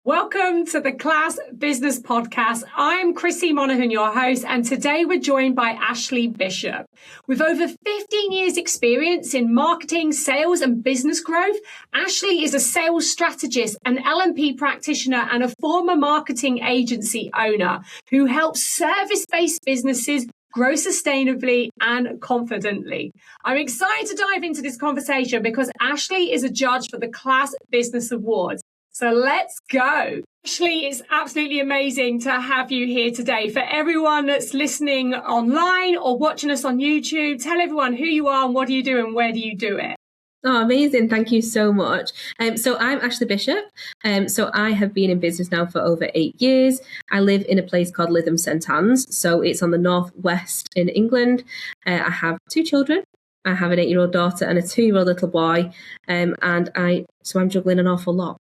Welcome to the Class Business Podcast. I'm Chrissy Monaghan, your host, and today we're joined by Ashlie Bishop. With over 15 years experience in marketing, sales and business growth, Ashlie is a sales strategist, an L&P practitioner and a former marketing agency owner who helps service-based businesses grow sustainably and confidently. I'm excited to dive into this conversation because Ashlie is a judge for the Class Business Awards. So let's go. Ashlie, it's absolutely amazing to have you here today. For everyone that's listening online or watching us on YouTube, tell everyone who you are and what do you do and where do you do it? Oh, amazing. Thank you so much. So I'm Ashlie Bishop. So I have been in business now for over 8 years. I live in a place called Lytham St Anne's. So it's on the northwest in England. I have 2 children. I have an 8-year-old daughter and a 2-year-old little boy. So I'm juggling an awful lot.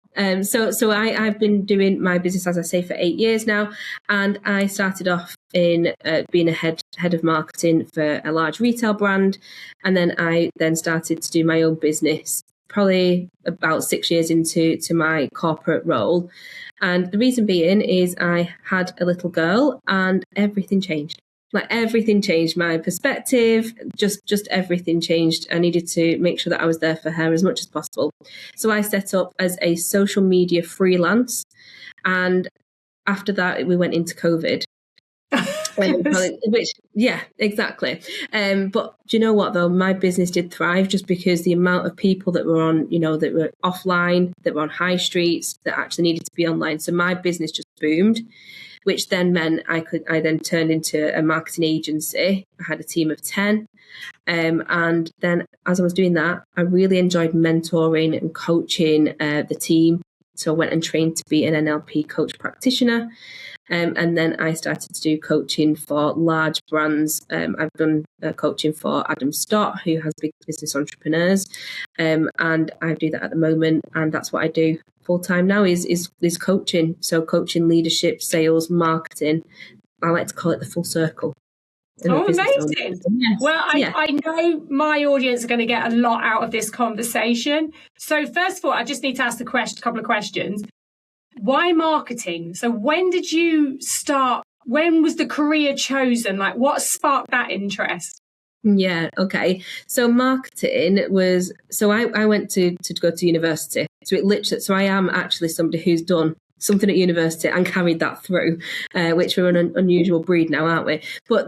So I've been doing my business, as I say, for 8 years now, and I started off in being a head of marketing for a large retail brand, and then I started to do my own business, probably about 6 years into my corporate role. And the reason being is I had a little girl, and everything changed. Like everything changed, my perspective, just everything changed. I needed to make sure that I was there for her as much as possible. So I set up as a social media freelance. And after that, we went into COVID. Yeah, exactly. But do you know what, though? My business did thrive just because the amount of people that were on, that were offline, that were on high streets, that actually needed to be online. So my business just boomed, which then meant I then turned into a marketing agency. I had a team of 10. And then as I was doing that, I really enjoyed mentoring and coaching the team. So I went and trained to be an NLP coach practitioner. And then I started to do coaching for large brands. I've done coaching for Adam Stott, who has big business entrepreneurs. And I do that at the moment. And that's what I do full time now is coaching. So coaching, leadership, sales, marketing. I like to call it the full circle. Oh, amazing. Yes. Well, I know my audience are going to get a lot out of this conversation. So first of all, I just need to ask a couple of questions. Why marketing? So when did you start? When was the career chosen? Like what sparked that interest? Yeah, okay. So marketing was, I went to go to university. So I am actually somebody who's done something at university and carried that through, which we're an unusual breed now, aren't we? But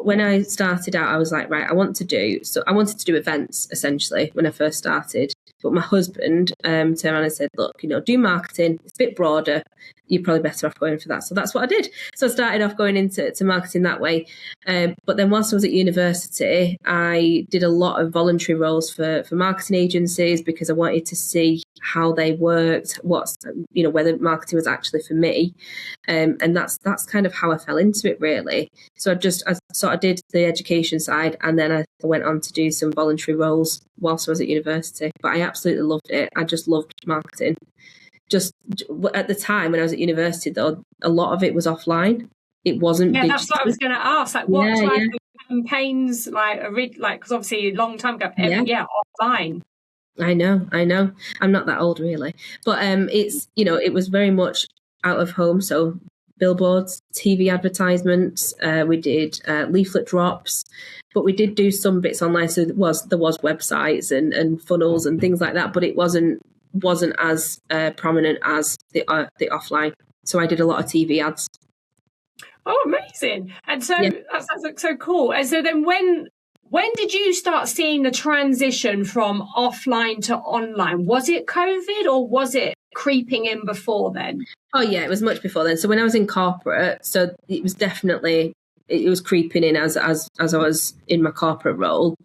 when I started out, I was like, right, I wanted to do events essentially when I first started. But my husband turned around and said, look, do marketing. It's a bit broader. You're probably better off going for that. So that's what I did. So I started off going into marketing that way. But then whilst I was at university, I did a lot of voluntary roles for marketing agencies because I wanted to see how they worked, whether marketing was actually for me. And that's kind of how I fell into it, really. So I did the education side, and then I went on to do some voluntary roles whilst I was at university. But I absolutely loved it. I just loved marketing. Just at the time when I was at university, though, a lot of it was offline. It wasn't. Yeah, digital. That's what I was going to ask. Like, what type of campaigns, because obviously a long time ago, offline. I know. I'm not that old, really, but it's it was very much out of home. So billboards, TV advertisements. We did leaflet drops, but we did do some bits online. So there was websites and funnels and things like that, but it wasn't as prominent as the offline. So I did a lot of TV ads. Oh, amazing! And so that sounds so cool. And so then when did you start seeing the transition from offline to online? Was it COVID or was it creeping in before then? Oh yeah, it was much before then. So when I was in corporate, so it was definitely, it was creeping in as I was in my corporate role.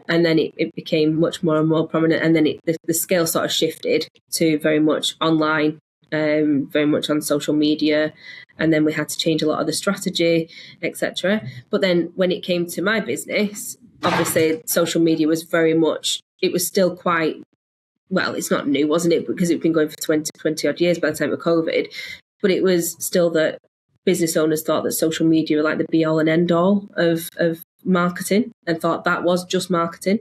And then it became much more and more prominent. And then the scale sort of shifted to very much online, very much on social media. And then we had to change a lot of the strategy, etc. But then when it came to my business, obviously social media was very much, it was still quite, well, it's not new, wasn't it? Because it's been going for 20 odd years by the time of COVID. But it was still that business owners thought that social media were like the be all and end all of marketing and thought that was just marketing.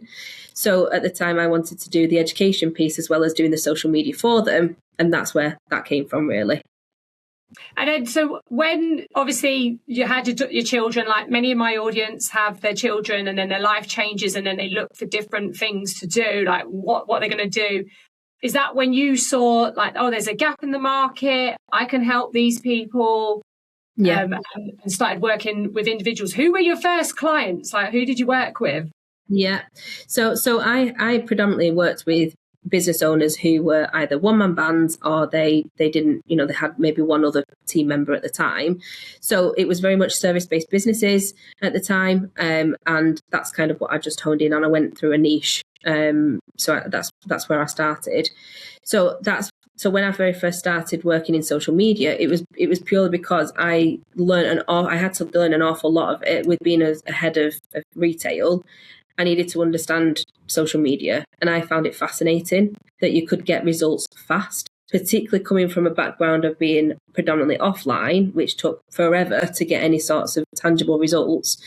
So at the time I wanted to do the education piece as well as doing the social media for them. And that's where that came from, really. And then, so when obviously you had your children, like many of my audience have their children and then their life changes and then they look for different things to do, like what they're going to do. Is that when you saw like, oh, there's a gap in the market, I can help these people? Yeah. And started working with individuals. Who were your first clients? Like, who did you work with? Yeah. So I predominantly worked with business owners who were either one-man bands or they didn't, they had maybe one other team member at the time. So it was very much service-based businesses at the time. And that's kind of what I just honed in on. I went through a niche. So that's where I started. So when I very first started working in social media, it was purely because I had to learn an awful lot of it with being a head of retail. I needed to understand social media, and I found it fascinating that you could get results fast, particularly coming from a background of being predominantly offline, which took forever to get any sorts of tangible results.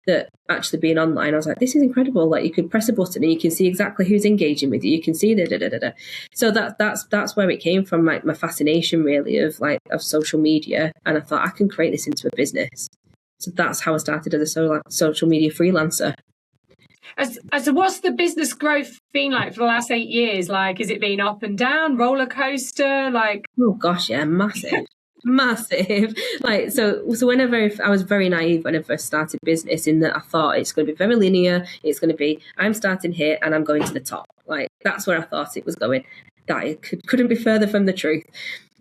That actually being online, I was like, this is incredible. Like, you can press a button and you can see exactly who's engaging with you. You can see the. So that's where it came from, like my fascination really of social media. And I thought I can create this into a business. So that's how I started as a social media freelancer. So what's the business growth been like for the last 8 years? Like, is it been up and down, roller coaster? Like, oh gosh, yeah, massive. Massive. Like, so whenever I was very naive when I first started business, in that I thought it's going to be very linear. It's going to be, I'm starting here and I'm going to the top. Like, that's where I thought it was going. That it couldn't be further from the truth.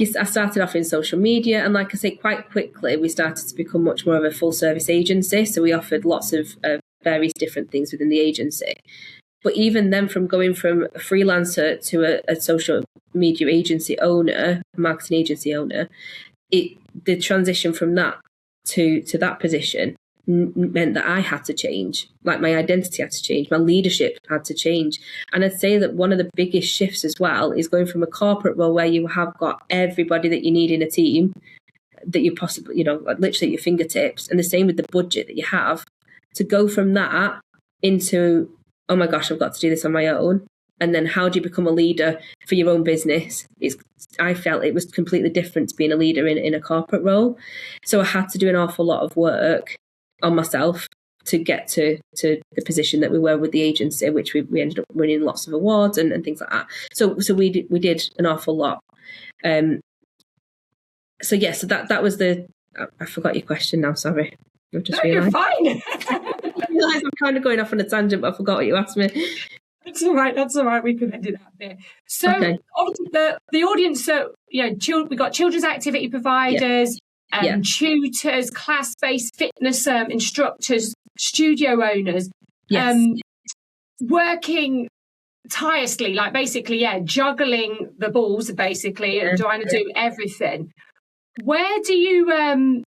I started off in social media, and like I say, quite quickly we started to become much more of a full service agency. So we offered lots of various different things within the agency. But even then, from going from a freelancer to a social media agency owner, marketing agency owner, the transition from that to that position meant that I had to change. Like, my identity had to change, my leadership had to change. And I'd say that one of the biggest shifts as well is going from a corporate role where you have got everybody that you need in a team that you possibly, like literally at your fingertips, and the same with the budget that you have, to go from that into, oh my gosh, I've got to do this on my own. And then how do you become a leader for your own business? I felt it was completely different to being a leader in a corporate role. So I had to do an awful lot of work on myself to get to the position that we were with the agency, which we ended up winning lots of awards and things like that. So we did an awful lot. So that was I forgot your question now, sorry. I've just realised. You're fine. I realise I'm kind of going off on a tangent, but I forgot what you asked me. That's all right. We can end it up there. So okay. Obviously the audience, so we got children's activity providers, tutors, class-based fitness instructors, studio owners, working tirelessly, like basically, juggling the balls, basically, and trying to do everything. Where do you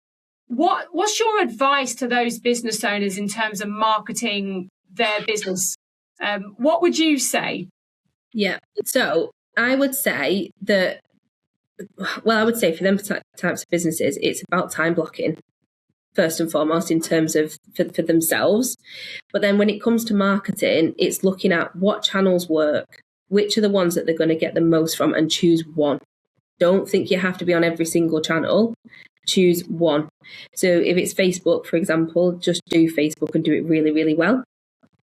what's your advice to those business owners in terms of marketing their business? What would you say? Yeah. So I would say that, I would say for them types of businesses, it's about time blocking, first and foremost, in terms of for themselves. But then when it comes to marketing, it's looking at what channels work, which are the ones that they're going to get the most from, and choose one. Don't think you have to be on every single channel. Choose one. So if it's Facebook, for example, just do Facebook and do it really, really well.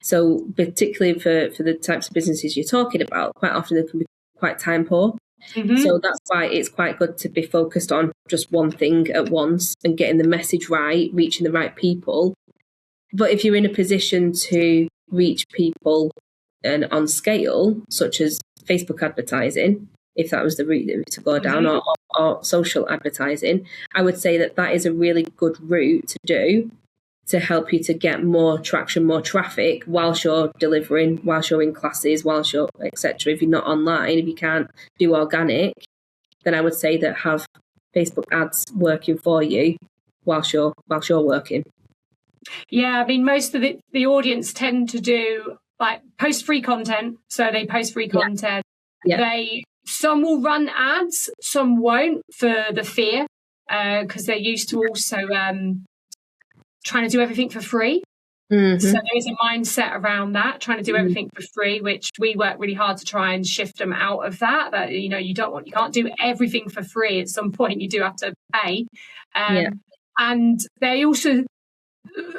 So particularly for the types of businesses you're talking about, quite often they can be quite time poor. Mm-hmm. So that's why it's quite good to be focused on just one thing at once and getting the message right, reaching the right people. But if you're in a position to reach people and on scale, such as Facebook advertising, if that was the route to go down, or social advertising, I would say that is a really good route to do to help you to get more traction, more traffic whilst you're delivering, whilst you're in classes, whilst you're etc. If you're not online, if you can't do organic, then I would say that have Facebook ads working for you whilst you're working. Yeah, I mean, most of the audience tend to do like post free content, so they post free content. Yeah. Some will run ads, some won't, for the fear, because they're used to also trying to do everything for free. So there is a mindset around that, trying to do everything for free, which we work really hard to try and shift them out of that, you can't do everything for free. At some point you do have to pay. And they also,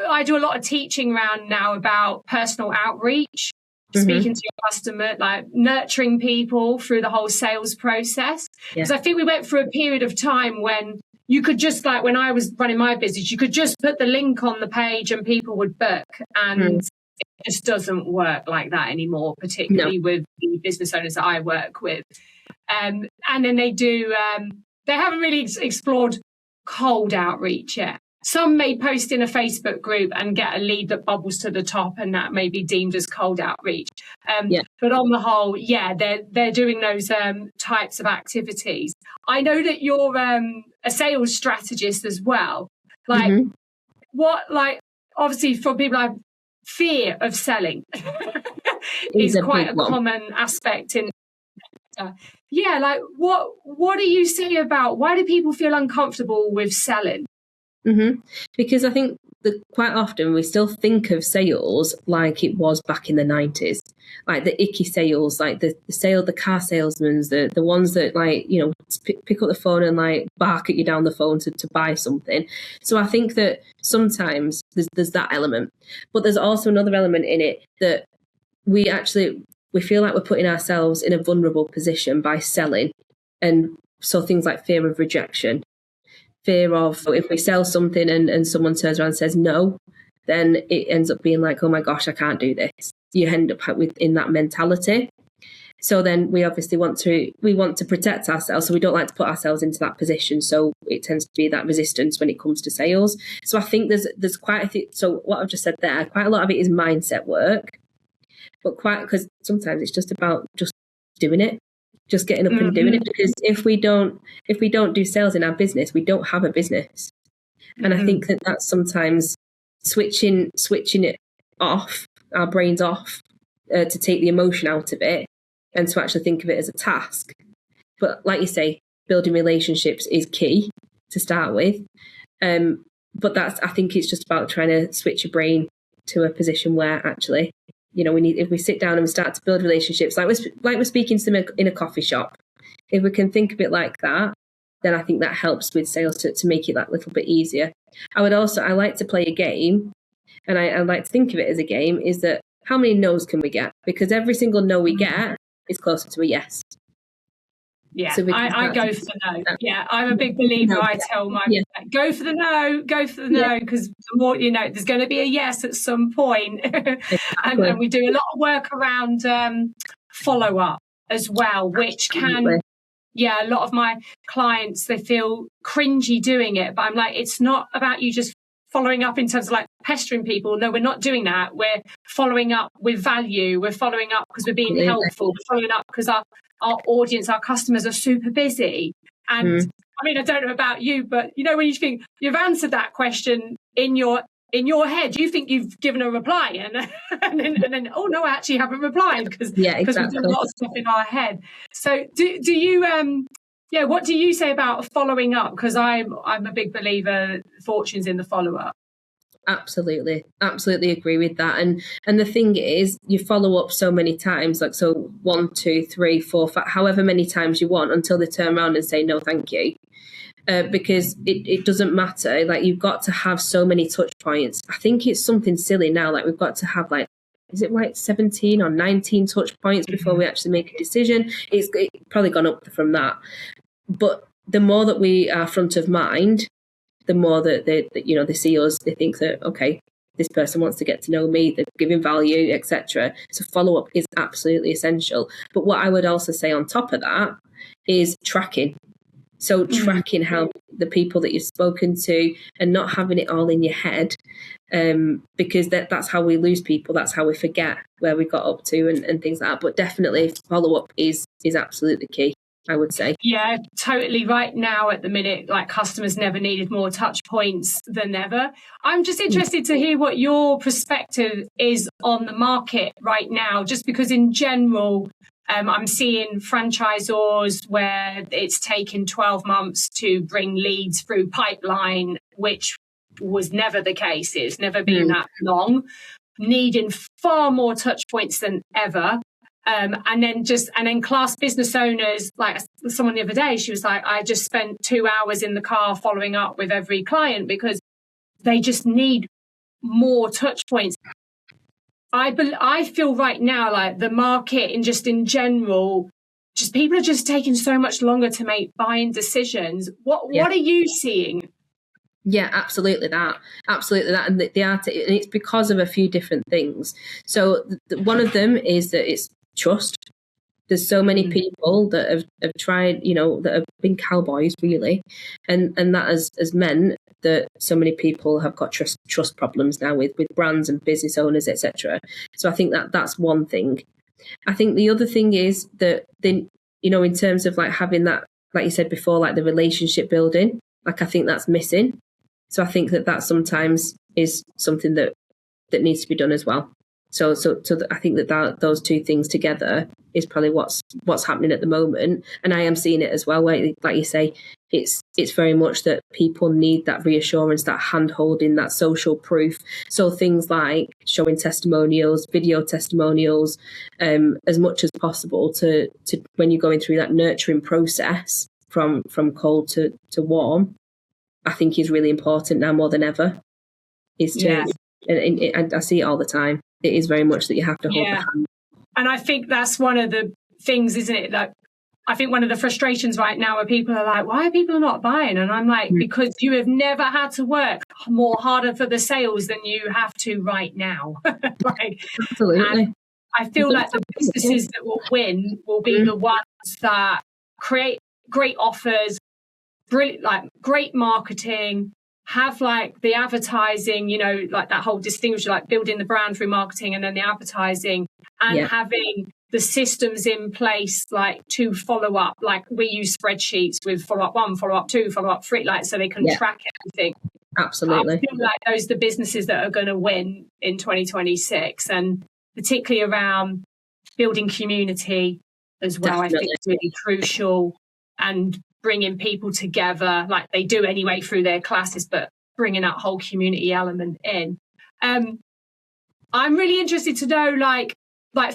I do a lot of teaching around now about personal outreach, speaking to your customer, like nurturing people through the whole sales process. Because I think we went through a period of time when you could just, like when I was running my business, you could just put the link on the page and people would book. And it just doesn't work like that anymore, particularly with the business owners that I work with. And then they haven't really explored cold outreach yet. Some may post in a Facebook group and get a lead that bubbles to the top, and that may be deemed as cold outreach. But on the whole, they're doing those types of activities. I know that you're a sales strategist as well. Obviously for people, fear of selling is quite a common aspect in. What do you say about, why do people feel uncomfortable with selling? Because I think that quite often we still think of sales like it was back in the 90s, like the icky sales, like the car salesmen, the ones that pick up the phone and bark at you down the phone to buy something. So I think that sometimes there's that element, but there's also another element in it that we feel like we're putting ourselves in a vulnerable position by selling. And so things like fear of rejection, fear of if we sell something and someone turns around and says no, then it ends up being like, oh my gosh, I can't do this. You end up in that mentality. So then we obviously want to protect ourselves. So we don't like to put ourselves into that position. So it tends to be that resistance when it comes to sales. So I think there's quite a few. So what I've just said there, quite a lot of it is mindset work, but because sometimes it's just about just doing it. Just getting up and doing it, because if we don't do sales in our business, we don't have a business. And I think that's sometimes switching it off, our brains off, to take the emotion out of it and to actually think of it as a task. But like you say, building relationships is key to start with. But I think it's just about trying to switch your brain to a position where actually, if we sit down and we start to build relationships, like we're speaking to them in a coffee shop, if we can think of it like that, then I think that helps with sales to make it that little bit easier. I like to play a game, and I like to think of it as a game, is that how many no's can we get? Because every single no we get is closer to a yes. Yeah, so I go for the no. Yeah, I'm a big believer. I tell my go for the no, because the more there's going to be a yes at some point. and we do a lot of work around follow up as well, which can, a lot of my clients, they feel cringy doing it, but I'm like, it's not about you just following up in terms of like pestering people. No, we're not doing that. We're following up with value. We're following up because we're being helpful. We're following up because our audience, our customers are super busy. And I mean, I don't know about you, but when you think you've answered that question in your head, you think you've given a reply, and then oh no, I actually haven't replied, because we've done a lot of stuff in our head. So do you what do you say about following up? Because I'm a big believer, fortune's in the follow up. Absolutely agree with that. And the thing is, you follow up so many times, like so 1, 2, 3, 4, 5, however many times you want, until they turn around and say no thank you. Because it doesn't matter, like you've got to have so many touch points. I think it's something silly now, like we've got to have is it 17 or 19 touch points before we actually make a decision? It's probably gone up from that. But the more that we are front of mind, the more that they see us, they think that, okay, this person wants to get to know me, they're giving value, etc. So follow up is absolutely essential. But what I would also say on top of that is tracking. So tracking how the people that you've spoken to, and not having it all in your head, because that's how we lose people. That's how we forget where we got up to and things like that. But definitely follow up is absolutely key, I would say. Yeah, totally. Right now, at the minute, like customers never needed more touch points than ever. I'm just interested to hear what your perspective is on the market right now, just because in general, I'm seeing franchisors where it's taken 12 months to bring leads through pipeline, which was never the case. It's never been that long, needing far more touch points than ever. And then class business owners, like someone the other day, she was like, I just spent 2 hours in the car following up with every client because they just need more touch points. I feel right now like the market in general, just people are just taking so much longer to make buying decisions. What are you seeing? Yeah, absolutely that. And and it's because of a few different things. So one of them is that it's trust. There's so many people that have tried, that have been cowboys really, and that has meant that so many people have got trust problems now with brands and business owners, etc. So I think that's one thing. I think the other thing is that then, in terms of like having that, like you said before, like the relationship building, like I think that's missing. So I think that sometimes is something that needs to be done as well. So I think that those two things together is probably what's happening at the moment, and I am seeing it as well. Where, like you say, it's very much that people need that reassurance, that hand holding, that social proof. So things like showing testimonials, video testimonials, as much as possible to when you're going through that nurturing process from cold to warm, I think is really important now more than ever. And I see it all the time. It is very much that you have to hold the hand. And I think that's one of the things, isn't it? Like, I think one of the frustrations right now where people are like, why are people not buying? And I'm like, because you have never had to work more harder for the sales than you have to right now. Absolutely. And I feel like the businesses that will win will be the ones that create great offers, brilliant, like great marketing, have like the advertising, like that whole distinguisher, like building the brand through marketing and then the advertising, and having the systems in place, like to follow up. Like we use spreadsheets with follow-up 1, follow-up 2, follow-up 3, like so they can track everything. Absolutely. I feel like those are the businesses that are going to win in 2026, and particularly around building community as well. Definitely. I think it's really crucial, and bringing people together like they do anyway through their classes, but bringing that whole community element in. I'm really interested to know, like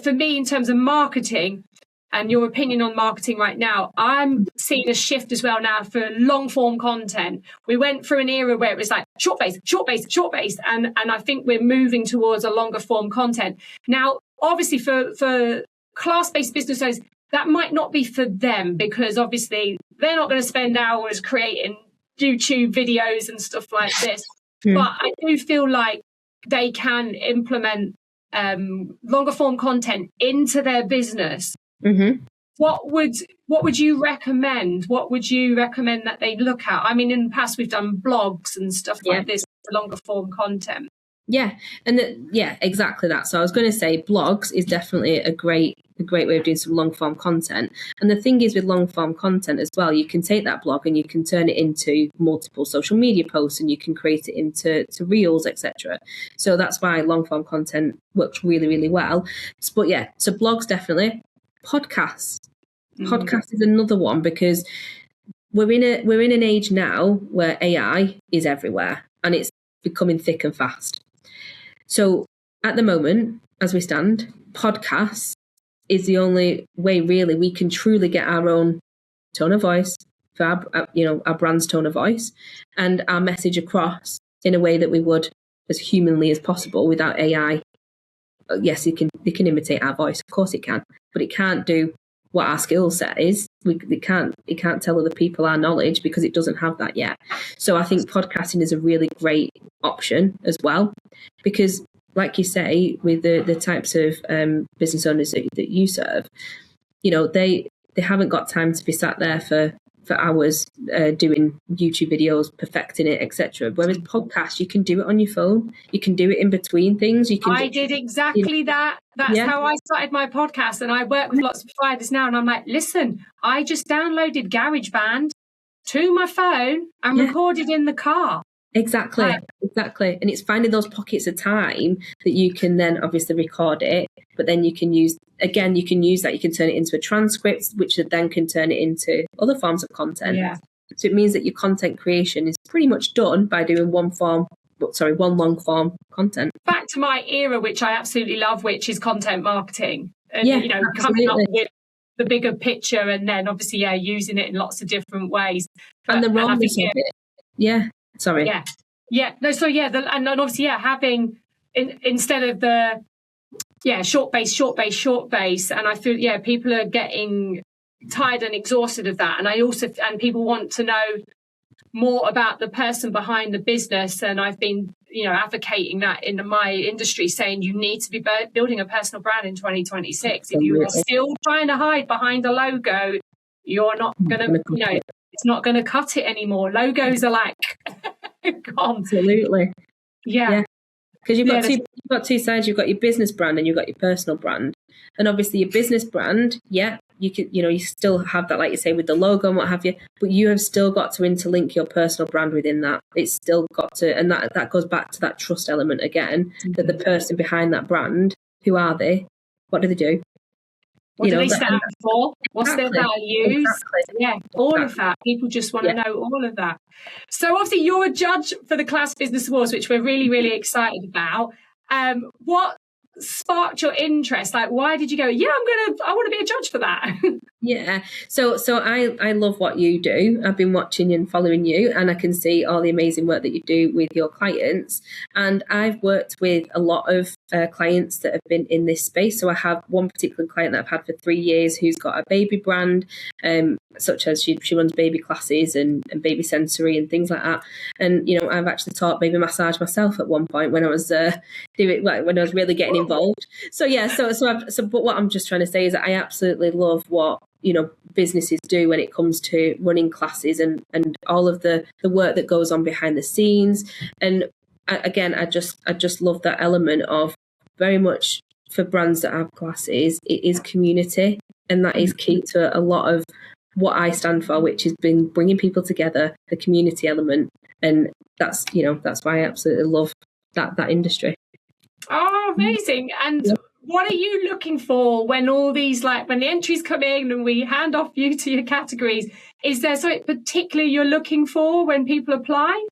for me, in terms of marketing and your opinion on marketing right now, I'm seeing a shift as well now for long form content. We went through an era where it was like short based. And I think we're moving towards a longer form content. Now, obviously for class-based business owners, that might not be for them because obviously they're not going to spend hours creating YouTube videos and stuff like this. But I do feel like they can implement longer form content into their business. What would you recommend? What would you recommend that they look at? I mean, in the past, we've done blogs and stuff like this, longer form content. Yeah, and exactly that. So I was going to say blogs is definitely a great way of doing some long form content. And the thing is with long form content as well, you can take that blog and you can turn it into multiple social media posts and you can create it into reels, etc. So that's why long form content works really, really well. But so blogs definitely. Podcasts. Podcast is another one because we're in an age now where AI is everywhere and it's becoming thick and fast. So at the moment, as we stand, podcasts is the only way really we can truly get our own tone of voice for our brand's tone of voice and our message across in a way that we would as humanly as possible without AI. Yes, it can imitate our voice, of course it can, but it can't do what our skill set is. It can't tell other people our knowledge because it doesn't have that yet. So I think podcasting is a really great option as well, because like you say, with the types of business owners that you serve, they haven't got time to be sat there for hours doing YouTube videos, perfecting it, etc. Whereas podcasts, you can do it on your phone. You can do it in between things. I did exactly that. That's how I started my podcast, and I work with lots of providers now. And I'm like, listen, I just downloaded GarageBand to my phone and recorded in the car. Exactly. And it's finding those pockets of time that you can then obviously record it, but then you can use that, you can turn it into a transcript, which then can turn it into other forms of content. So it means that your content creation is pretty much done by doing one long form content. Back to my era, which I absolutely love, which is content marketing. And, Yeah, coming up absolutely. with the bigger picture and then obviously, using it in lots of different ways. And the rawness of it. Yeah. Sorry. Yeah. Yeah. No, so and obviously, having instead of the short base. And I feel, people are getting tired and exhausted of that. And people want to know more about the person behind the business. And I've been, advocating that in my industry, saying you need to be building a personal brand in 2026. If you are still trying to hide behind a logo, you're not going to, it's not going to cut it anymore. Logos are like, gone. Absolutely. Yeah. Because you've got two sides. You've got your business brand and you've got your personal brand. And obviously your business brand, you could, you still have that, like you say, with the logo and what have you, but you have still got to interlink your personal brand within that. It's still got to, and that goes back to that trust element again, that the person behind that brand, who are they? What do they do? What do they stand for? What's their values? Exactly. Yeah, all of that. People just want to know all of that. So obviously you're a judge for the Class Business Awards, which we're really, really excited about. What sparked your interest? Like, why did you go, I want to be a judge for that? Yeah. So I love what you do. I've been watching and following you, and I can see all the amazing work that you do with your clients. And I've worked with a lot of clients that have been in this space. So I have one particular client that I've had for 3 years who's got a baby brand, such as she runs baby classes and baby sensory and things like that. And, I've actually taught baby massage myself at one point when I was when I was really getting involved. So but what I'm just trying to say is that I absolutely love what businesses do when it comes to running classes and all of the work that goes on behind the scenes. And I just love that element of, very much for brands that have classes, it is community, and that is key to a lot of what I stand for, which has been bringing people together, the community element. And that's why I absolutely love that industry. Oh, amazing. And what are you looking for when all these, when the entries come in and we hand off you to your categories? Is there something particular you're looking for when people apply?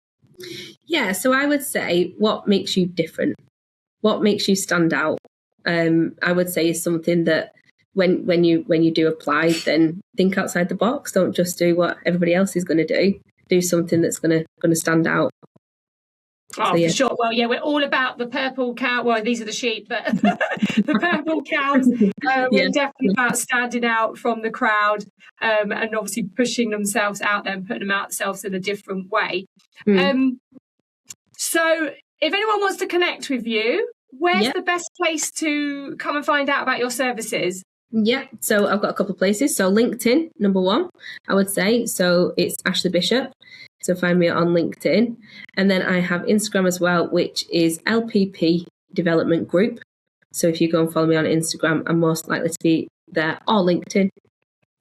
Yeah, so I would say, what makes you different? What makes you stand out? I would say is something that when you do apply, then think outside the box. Don't just do what everybody else is going to do. Do something that's going to stand out. Oh, for sure. Well, we're all about the purple cow. Well, these are the sheep, but the purple cows. We're definitely about standing out from the crowd, and obviously pushing themselves out there and putting them out themselves in a different way. So if anyone wants to connect with you, where's the best place to come and find out about your services? Yeah, so I've got a couple of places. So LinkedIn, number one, I would say. So it's Ashlie Bishop. So find me on LinkedIn. And then I have Instagram as well, which is LPP Development Group. So if you go and follow me on Instagram, I'm most likely to be there, or LinkedIn.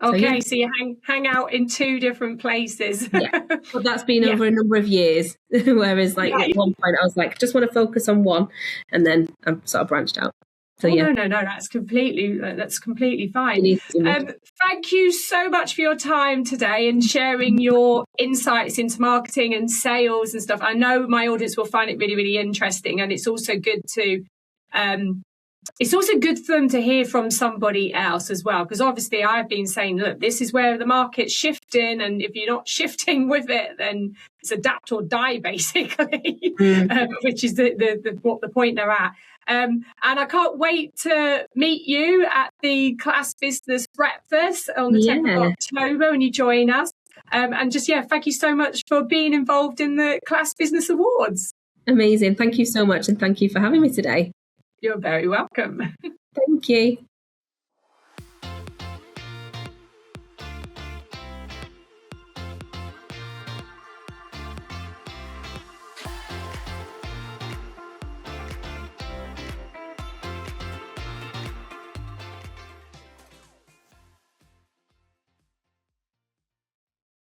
Okay, so you hang out in two different places. But that's been over a number of years. Whereas at one point I was like, just want to focus on one, and then I'm sort of branched out. So no, that's completely fine. Thank you so much for your time today and sharing your insights into marketing and sales and stuff. I know my audience will find it really, really interesting, and it's also good for them to hear from somebody else as well, because obviously I've been saying, look, this is where the market's shifting, and if you're not shifting with it, then it's adapt or die, basically, which is the point they're at. And I can't wait to meet you at the Class Business Breakfast on the 10th of October when you join us. And just, thank you so much for being involved in the Class Business Awards. Amazing. Thank you so much. And thank you for having me today. You're very welcome. Thank you.